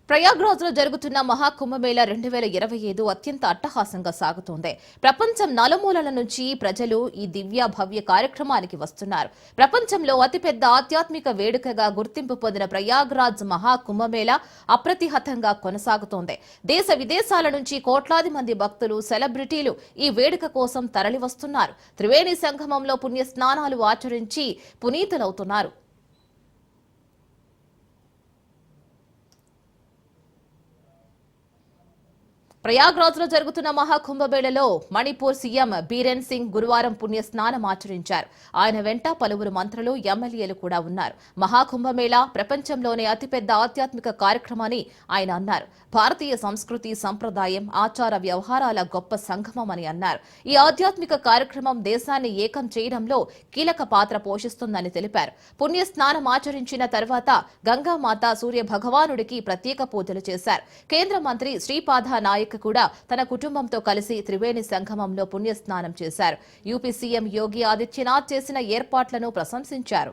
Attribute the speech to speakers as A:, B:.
A: ప్రయాగ్రాజ్ లో జరుగుతున్న మహాకుంభమేళా 2025 అత్యంత అట్టహాసంగా సాగుతోంది. ప్రపంచం నలుమూలల నుంచి ప్రజలు ఈ దివ్య భవ్య కార్యక్రమానికి వస్తున్నారు. ప్రపంచంలో అతిపెద్ద ఆధ్యాత్మిక వేడుకగా గుర్తింపు పొందిన ప్రయాగ్రాజ్ మహాకుంభమేళా అప్రతిహతంగా కొనసాగుతోంది. దేశ విదేశాల నుంచి కోట్లాది మంది భక్తులు, సెలబ్రిటీలు ఈ వేడుక కోసం తరలివస్తున్నారు. త్రివేణి సంగమంలో పుణ్య స్నానాలు ఆచరించి పునీతులవుతున్నారు. ప్రయాగ్రాజ్ లో జరుగుతున్న మహాకుంభమేళలో మణిపూర్ సీఎం బీరెన్ సింగ్ గురువారం పుణ్య స్నానం ఆచరించారు. ఆయన వెంట పలువురు మంత్రులు, ఎమ్మెల్యేలు కూడా ఉన్నారు. మహాకుంభమేళా ప్రపంచంలోనే అతిపెద్ద ఆధ్యాత్మిక కార్యక్రమని ఆయన అన్నారు. భారతీయ సంస్కృతి, సంప్రదాయం, ఆచార వ్యవహారాల గొప్ప సంగమమని అన్నారు. ఈ ఆధ్యాత్మిక కార్యక్రమం దేశాన్ని ఏకం చేయడంలో కీలక పాత్ర పోషిస్తుందని తెలిపారు. పుణ్య స్నానం ఆచరించిన తర్వాత గంగామాత, సూర్య భగవానుడికి ప్రత్యేక పూజలు చేశారు. కేంద్ర మంత్రి శ్రీపాద నాయక్ కూడా తన కుటుంబంతో కలిసి త్రివేణి సంగమంలో పుణ్యస్నానం చేశారు. యూపీ సీఎం యోగి ఆదిత్యనాథ్ చేసిన ఏర్పాట్లను ప్రశంసించారు.